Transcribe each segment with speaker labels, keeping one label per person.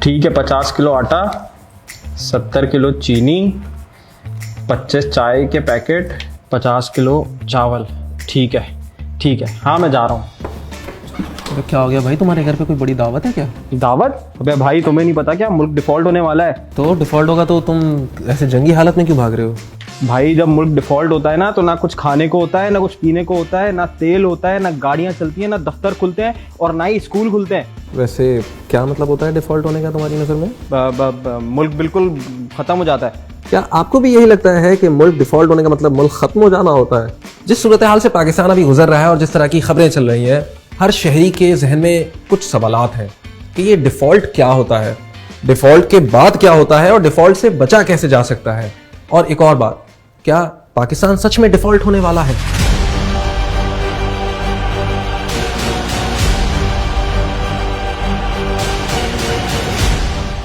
Speaker 1: ठीक है, 50 किलो आटा, 70 किलो चीनी, 25 चाय के पैकेट, 50 किलो चावल। ठीक है ठीक है, हाँ मैं जा रहा हूँ।
Speaker 2: तो क्या हो गया भाई, तुम्हारे घर पे कोई बड़ी दावत है क्या?
Speaker 1: दावत? अबे भाई तुम्हें नहीं पता क्या, मुल्क डिफॉल्ट होने वाला है।
Speaker 2: तो डिफॉल्ट होगा तो तुम ऐसे जंगी हालत में क्यों भाग रहे हो?
Speaker 1: भाई जब मुल्क डिफॉल्ट होता है ना, तो ना कुछ खाने को होता है, ना कुछ पीने को होता है, ना तेल होता है, ना गाड़ियां चलती हैं, ना दफ्तर खुलते हैं और ना ही स्कूल खुलते हैं।
Speaker 2: वैसे क्या मतलब होता है डिफॉल्ट होने का तुम्हारी नज़र में?
Speaker 1: मुल्क बिल्कुल खत्म हो जाता है।
Speaker 2: क्या आपको भी यही लगता है कि मुल्क डिफॉल्ट होने का मतलब मुल्क खत्म हो जाना होता है? जिस सूरत हाल से पाकिस्तान अभी गुजर रहा है और जिस तरह की खबरें चल रही हैं, हर शहरी के जहन में कुछ सवालात हैं कि ये डिफॉल्ट क्या होता है, डिफॉल्ट के बाद क्या होता है और डिफॉल्ट से बचा कैसे जा सकता है। और एक और बात, क्या पाकिस्तान सच में डिफॉल्ट होने वाला है?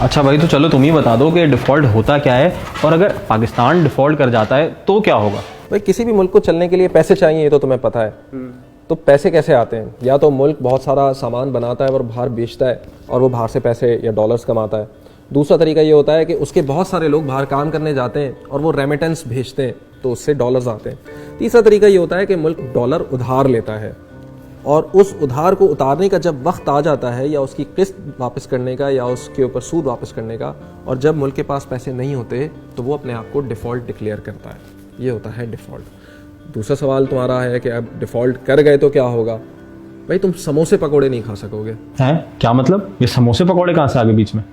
Speaker 1: अच्छा भाई, तो चलो तुम ही बता दो कि डिफॉल्ट होता क्या है, और अगर पाकिस्तान डिफॉल्ट कर जाता है तो क्या होगा?
Speaker 2: भाई किसी भी मुल्क को चलने के लिए पैसे चाहिए, ये तो तुम्हें पता है। तो पैसे कैसे आते हैं? या तो मुल्क बहुत सारा सामान बनाता है और बाहर बेचता है और वो बाहर से पैसे या डॉलर्स कमाता है। दूसरा तरीका ये होता है कि उसके बहुत सारे लोग बाहर काम करने जाते हैं और वो रेमिटेंस भेजते हैं, तो उससे डॉलर्स आते हैं। तीसरा तरीका ये होता है कि मुल्क डॉलर उधार लेता है और उस उधार को उतारने का जब वक्त आ जाता है, या उसकी किस्त वापस करने का, या उसके ऊपर सूद वापस करने का, और जब मुल्क के पास पैसे नहीं होते तो वो अपने आप को डिफ़ॉल्ट डिक्लेयर करता है। ये होता है डिफ़ॉल्ट। दूसरा सवाल तुम्हारा है कि अब डिफ़ॉल्ट कर गए तो क्या होगा? भाई तुम समोसे पकौड़े नहीं खा सकोगे।
Speaker 1: हैं? क्या मतलब? ये समोसे पकौड़े कहाँ से आ गए बीच में?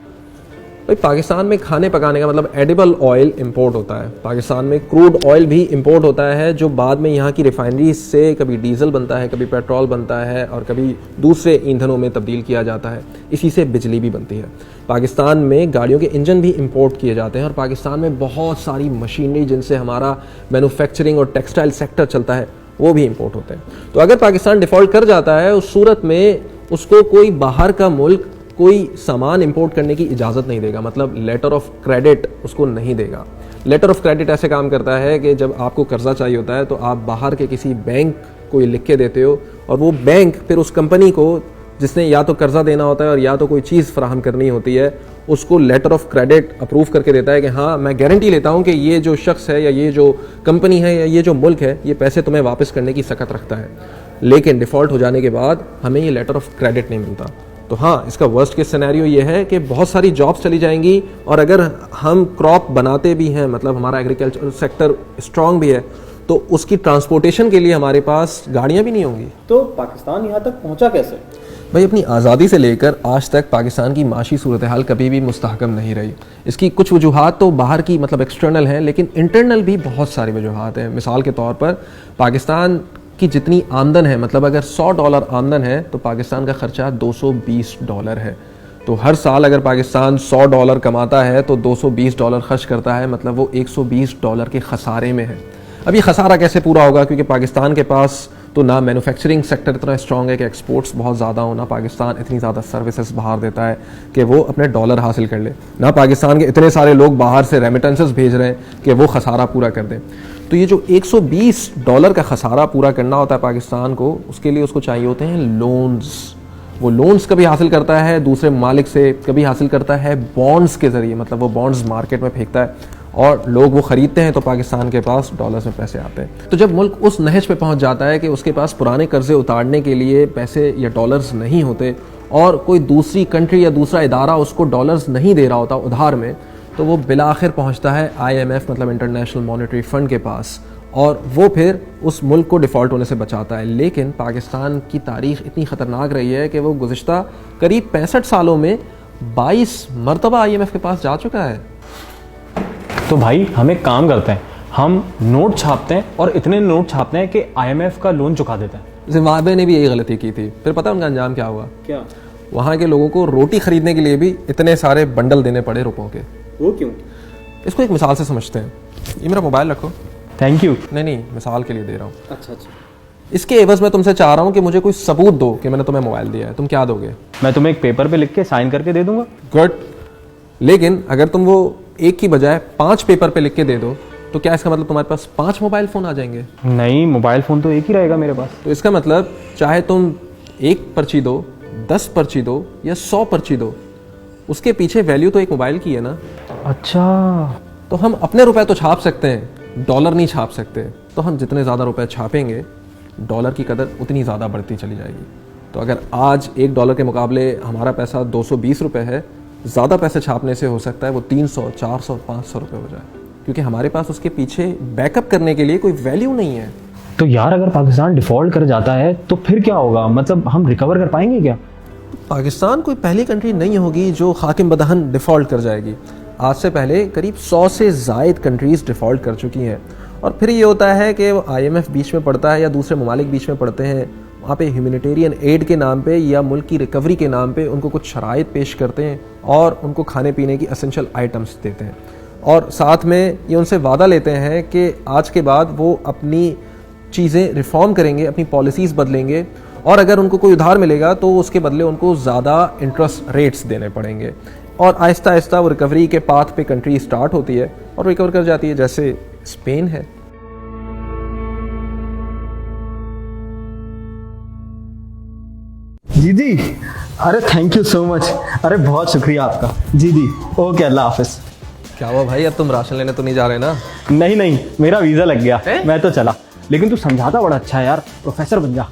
Speaker 2: भाई पाकिस्तान में खाने पकाने का मतलब एडिबल ऑयल इंपोर्ट होता है। पाकिस्तान में क्रूड ऑयल भी इंपोर्ट होता है, जो बाद में यहाँ की रिफाइनरी से कभी डीजल बनता है, कभी पेट्रोल बनता है और कभी दूसरे ईंधनों में तब्दील किया जाता है। इसी से बिजली भी बनती है। पाकिस्तान में गाड़ियों के इंजन भी इंपोर्ट किए जाते हैं और पाकिस्तान में बहुत सारी मशीनरी जिनसे हमारा मैन्युफैक्चरिंग और टेक्सटाइल सेक्टर चलता है, वो भी इंपोर्ट होते हैं। तो अगर पाकिस्तान डिफ़ॉल्ट कर जाता है, उस सूरत में उसको कोई बाहर का मुल्क कोई सामान इंपोर्ट करने की इजाज़त नहीं देगा, मतलब लेटर ऑफ क्रेडिट उसको नहीं देगा। लेटर ऑफ क्रेडिट ऐसे काम करता है कि जब आपको कर्जा चाहिए होता है तो आप बाहर के किसी बैंक को लिख के देते हो और वो बैंक फिर उस कंपनी को, जिसने या तो कर्जा देना होता है और या तो कोई चीज़ फराहम करनी होती है, उसको लेटर ऑफ क्रेडिट अप्रूव करके देता है कि हाँ मैं गारंटी लेता हूँ कि ये जो शख्स है या ये जो कंपनी है या ये जो मुल्क है, ये पैसे तुम्हें वापस करने की सकत रखता है। लेकिन डिफ़ॉल्ट हो जाने के बाद हमें ये लेटर ऑफ क्रेडिट नहीं मिलता। तो हाँ, इसका वर्स्ट केस सिनेरियो ये है कि बहुत सारी जॉब्स चली जाएंगी, और अगर हम क्रॉप बनाते भी हैं, मतलब हमारा एग्रीकल्चर सेक्टर स्ट्रांग भी है, तो उसकी ट्रांसपोर्टेशन के लिए हमारे पास गाड़ियाँ भी नहीं होंगी।
Speaker 3: तो पाकिस्तान यहाँ तक पहुँचा कैसे?
Speaker 2: भाई अपनी आज़ादी से लेकर आज तक पाकिस्तान की माशी सूरत हाल कभी भी मुस्तहकम नहीं रही। इसकी कुछ वजूहात तो बाहर की मतलब एक्सटर्नल हैं, लेकिन इंटरनल भी बहुत सारी वजूहात हैं। मिसाल के तौर पर पाकिस्तान की जितनी आमदन है, मतलब अगर $100 आमदन है तो पाकिस्तान का ख़र्चा $220 है। तो हर साल अगर पाकिस्तान $100 कमाता है तो $220 खर्च करता है, मतलब वो $120 के खसारे में है। अब ये खसारा कैसे पूरा होगा? क्योंकि पाकिस्तान के पास तो ना मैन्युफैक्चरिंग सेक्टर इतना स्ट्रॉन्ग है कि एक्सपोर्ट्स बहुत ज़्यादा हो, ना पाकिस्तान इतनी ज़्यादा सर्विसेज बाहर देता है कि वो अपने डॉलर हासिल कर ले, ना पाकिस्तान के इतने सारे लोग बाहर से रेमिटेंसेस भेज रहे हैं कि वो खसारा पूरा कर दें। तो ये जो $120 का खसारा पूरा करना होता है पाकिस्तान को, उसके लिए उसको चाहिए होते हैं लोन्स। वो लोन्स कभी हासिल करता है दूसरे ममालिक से, कभी हासिल करता है बॉन्ड्स के ज़रिए, मतलब वो बॉन्ड्स मार्केट में फेंकता है और लोग वो ख़रीदते हैं, तो पाकिस्तान के पास डॉलर्स में पैसे आते हैं। तो जब मुल्क उस नहज पे पहुंच जाता है कि उसके पास पुराने कर्जे उतारने के लिए पैसे या डॉलर्स नहीं होते और कोई दूसरी कंट्री या दूसरा इदारा उसको डॉलर्स नहीं दे रहा होता उधार में, तो वो बिलाखिर पहुंचता है IMF मतलब इंटरनेशनल मॉनेटरी फ़ंड के पास, और वो फिर उस मुल्क को डिफ़ॉल्ट होने से बचाता है। लेकिन पाकिस्तान की तारीख़ इतनी ख़तरनाक रही है कि वो गुज़िश्ता करीब 65 सालों में 22 मरतबा IMF के पास जा चुका है।
Speaker 1: तो भाई हम एक काम करते हैं, हम नोट छापते हैं और इतने नोट छापते हैं कि IMF का लोन चुका देते हैं।
Speaker 2: जिम्बाब्वे ने भी यही गलती की थी, फिर पता है उनका अंजाम क्या हुआ?
Speaker 3: क्या?
Speaker 2: वहाँ के लोगों को रोटी खरीदने के लिए भी इतने सारे बंडल देने पड़े रुपयों के।
Speaker 3: वो क्यों?
Speaker 2: इसको एक मिसाल से समझते हैं। ये मेरा मोबाइल रखो।
Speaker 1: Thank you.
Speaker 2: नहीं, मिसाल के लिए दे रहा हूँ।
Speaker 3: अच्छा।
Speaker 2: इसके एवज में तुमसे चाह रहा हूँ कि मुझे कोई सबूत दो कि मैंने तुम्हें मोबाइल दिया है। तुम क्या दोगे?
Speaker 1: मैं तुम्हें एक पेपर पे लिख के साइन करके दे दूंगा।
Speaker 2: गुड। लेकिन अगर तुम वो एक की बजाय 5 पेपर पे लिख के दे दो, तो क्या इसका मतलब तुम्हारे पास 5 मोबाइल फ़ोन आ जाएंगे?
Speaker 1: नहीं, मोबाइल फ़ोन तो एक ही रहेगा मेरे पास।
Speaker 2: तो इसका मतलब चाहे तुम 1 पर्ची दो, 10 पर्ची दो या 100 पर्ची दो, उसके पीछे वैल्यू तो एक मोबाइल की है ना।
Speaker 1: अच्छा,
Speaker 2: तो हम अपने रुपए तो छाप सकते हैं, डॉलर नहीं छाप सकते। तो हम जितने ज़्यादा रुपए छापेंगे डॉलर की कदर उतनी ज़्यादा बढ़ती चली जाएगी। तो अगर आज $1 के मुकाबले हमारा पैसा 220 रुपये है, ज़्यादा पैसे छापने से हो सकता है वो 300, 400, 500 रुपये हो जाए, क्योंकि हमारे पास उसके पीछे बैकअप करने के लिए कोई वैल्यू नहीं है।
Speaker 1: तो यार अगर पाकिस्तान डिफॉल्ट कर जाता है तो फिर क्या होगा? मतलब हम रिकवर कर पाएंगे क्या?
Speaker 2: पाकिस्तान कोई पहली कंट्री नहीं होगी जो हाकिम बदहन डिफ़ॉल्ट कर जाएगी। आज से पहले करीब 100 से ज़ायद कंट्रीज़ डिफ़ॉल्ट कर चुकी हैं। और फिर ये होता है कि IMF बीच में पड़ता है या दूसरे ममालिक बीच में पड़ते हैं, वहाँ पे ह्यूमैनिटेरियन एड के नाम पे या मुल्क की रिकवरी के नाम पे उनको कुछ शराइत पेश करते हैं और उनको खाने पीने की एसेंशियल आइटम्स देते हैं, और साथ में ये उनसे वादा लेते हैं कि आज के बाद वो अपनी चीज़ें रिफॉर्म करेंगे, अपनी पॉलिसीज़ बदलेंगे, और अगर उनको कोई उधार मिलेगा तो उसके बदले उनको ज़्यादा इंटरेस्ट रेट्स देने पड़ेंगे। और आहिस्ता आहिस्ता वो रिकवरी के पाथ पे कंट्री स्टार्ट होती है और रिकवर कर जाती है, जैसे स्पेन है।
Speaker 1: जी दी, अरे थैंक यू सो मच, अरे बहुत शुक्रिया आपका। जी दी, ओके, अल्लाह हाफिज़।
Speaker 2: क्या हुआ भाई, अब तुम राशन लेने तो नहीं जा रहे ना?
Speaker 1: नहीं नहीं, मेरा वीज़ा लग गया, मैं तो चला। लेकिन तू समझाता बड़ा अच्छा है यार, प्रोफेसर बन जा।